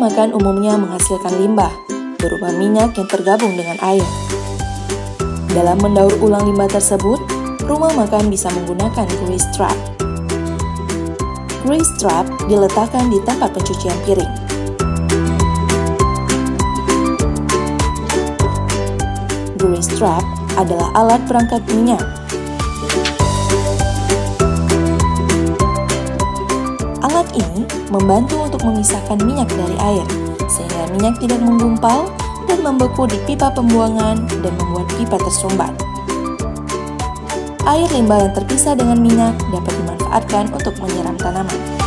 makan umumnya menghasilkan limbah, berupa minyak yang tergabung dengan air. Dalam mendaur ulang limbah tersebut, rumah makan bisa menggunakan grease trap. Grease trap diletakkan di tempat pencucian piring. Grease trap adalah alat perangkat minyak. Alat ini membantu untuk memisahkan minyak dari air, sehingga minyak tidak menggumpal dan membeku di pipa pembuangan dan membuat pipa tersumbat. Air limbah yang terpisah dengan minyak dapat dimanfaatkan untuk menyiram tanaman.